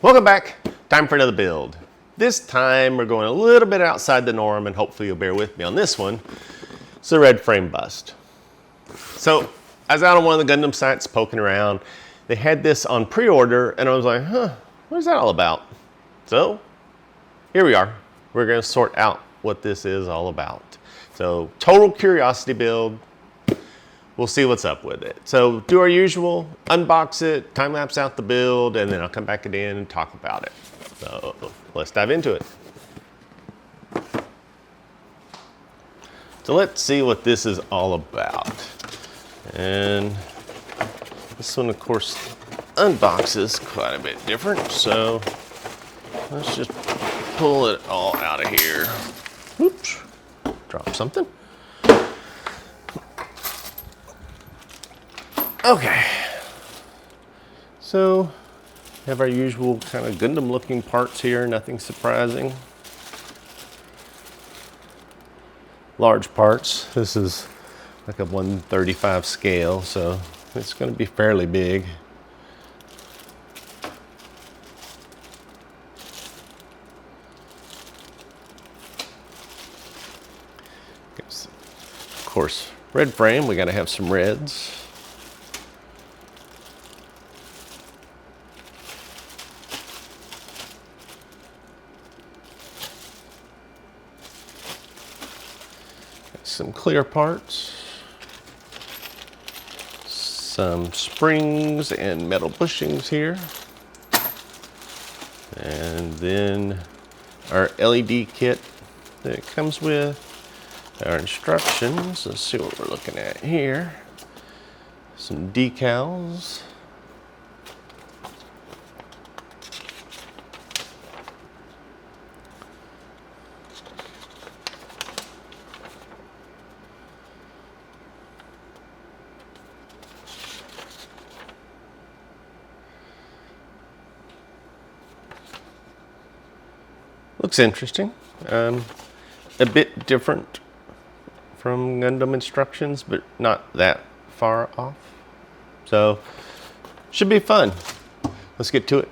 Welcome back. Time for another build. This time we're going a little bit outside the norm, and hopefully you'll bear with me on this one. It's the Red Frame Bust. So I was out on one of the Gundam sites poking around. They had this on pre-order and I was like, what is that all about? So here we are. We're gonna sort out what this is all about. So total curiosity build. We'll see what's up with it. So do our usual, unbox it, time-lapse out the build, and then I'll come back again and talk about it. So let's dive into it. So let's see what this is all about. And this one, of course, unboxes quite a bit different. So let's just pull it all out of here. Oops, drop something. Okay, so we have our usual kind of Gundam looking parts here, nothing surprising. Large parts. This is like a 1/35 scale, so it's going to be fairly big. Of course, red frame, we got to have some reds. Some clear parts, some springs and metal bushings here, and then our LED kit that it comes with, our instructions. Let's see what we're looking at here. Some decals. Looks interesting. A bit different from Gundam instructions, but not that far off. So, should be fun. Let's get to it.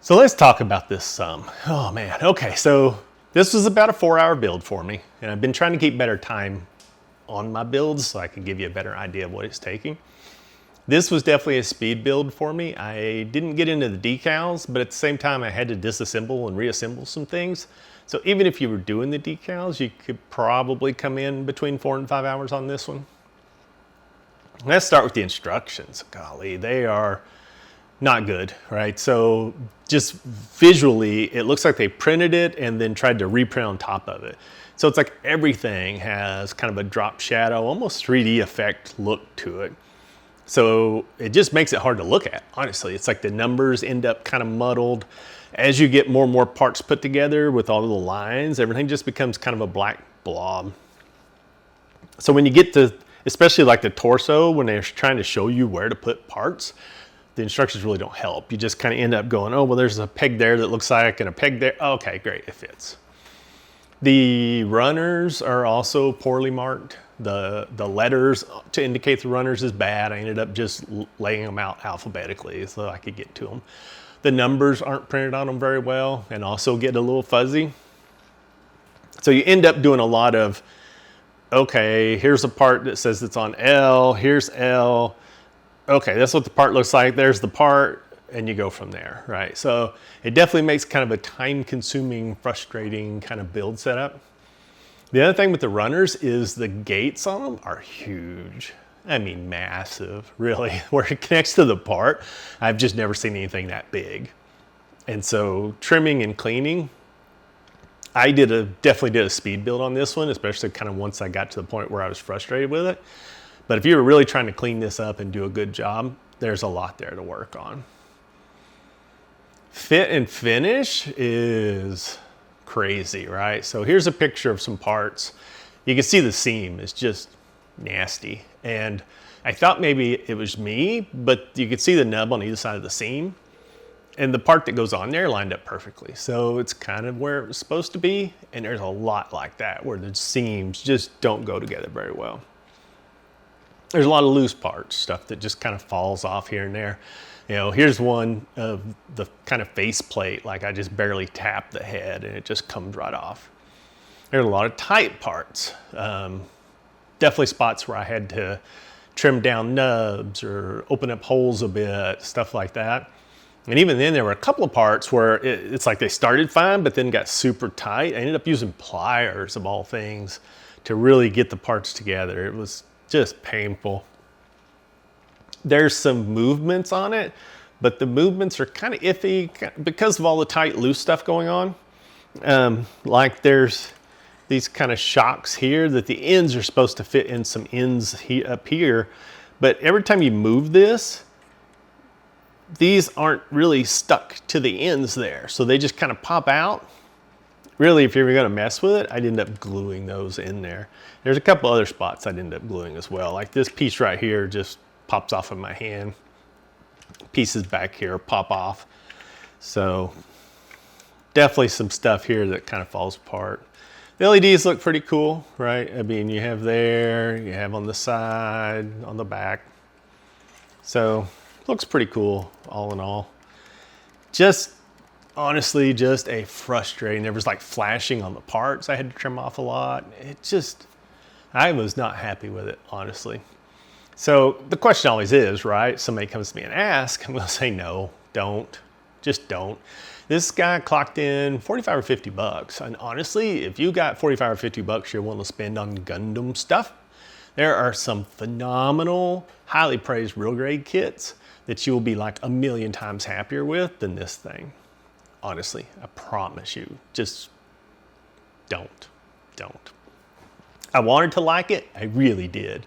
So let's talk about this some. Oh man, okay, so this was about a 4-hour build for me, and I've been trying to keep better time on my builds so I can give you a better idea of what it's taking. This was definitely a speed build for me. I didn't get into the decals, but at the same time I had to disassemble and reassemble some things. So even if you were doing the decals, you could probably come in between 4 and 5 hours on this one. Let's start with the instructions. Golly, they are not good, right? So just visually, it looks like they printed it and then tried to reprint on top of it. So it's like everything has kind of a drop shadow, almost 3D effect look to it. So it just makes it hard to look at, honestly. It's like the numbers end up kind of muddled. As you get more and more parts put together with all of the lines, everything just becomes kind of a black blob. So when you get to, especially like the torso, when they're trying to show you where to put parts, the instructions really don't help. You just kind of end up going, oh, well, there's a peg there that looks like, and a peg there. Oh, okay, great, it fits. The runners are also poorly marked. The letters to indicate the runners is bad. I ended up just laying them out alphabetically so I could get to them. The numbers aren't printed on them very well and also get a little fuzzy. So you end up doing a lot of, okay, here's a part that says it's on L, here's L. Okay, that's what the part looks like. There's the part, and you go from there, right? So it definitely makes kind of a time-consuming, frustrating kind of build setup. The other thing with the runners is the gates on them are huge. I mean, massive, really. Where it connects to the part, I've just never seen anything that big. And so trimming and cleaning, I definitely did a speed build on this one, especially kind of once I got to the point where I was frustrated with it. But if you were really trying to clean this up and do a good job, there's a lot there to work on. Fit and finish is crazy, right? So here's a picture of some parts. You can see the seam is just nasty. And I thought maybe it was me, but you could see the nub on either side of the seam. And the part that goes on there lined up perfectly. So it's kind of where it was supposed to be. And there's a lot like that where the seams just don't go together very well. There's a lot of loose parts, stuff that just kind of falls off here and there. You know, here's one of the kind of face plate, like I just barely tap the head and it just comes right off. There's a lot of tight parts. Definitely spots where I had to trim down nubs or open up holes a bit, stuff like that. And even then there were a couple of parts where it's like they started fine, but then got super tight. I ended up using pliers of all things to really get the parts together. It was just painful. There's some movements on it, but the movements are kind of iffy because of all the tight, loose stuff going on. Like there's these kind of shocks here that the ends are supposed to fit in some ends up here. But every time you move this, these aren't really stuck to the ends there. So they just kind of pop out. Really, if you're gonna mess with it, I'd end up gluing those in there. There's a couple other spots I'd end up gluing as well. Like this piece right here just pops off of my hand. Pieces back here pop off. So definitely some stuff here that kind of falls apart. The LEDs look pretty cool, right? I mean, you have there, you have on the side, on the back. So looks pretty cool all in all. Just honestly, just a frustrating. There was like flashing on the parts I had to trim off a lot. I was not happy with it, honestly. So the question always is, right? Somebody comes to me and asks, I'm gonna say no, don't, just don't. This guy clocked in 45 or 50 bucks. And honestly, if you got 45 or 50 bucks you're willing to spend on Gundam stuff, there are some phenomenal, highly praised real grade kits that you will be like 1,000,000 times happier with than this thing. Honestly, I promise you, just don't. I wanted to like it, I really did,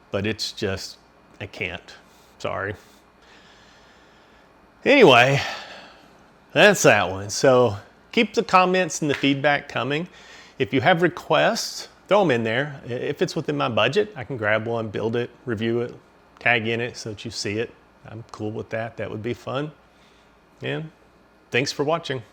but it's just, I can't, sorry. Anyway, that's that one. So keep the comments and the feedback coming. If you have requests, throw them in there. If it's within my budget, I can grab one, build it, review it, tag in it so that you see it. I'm cool with that, that would be fun. And thanks for watching.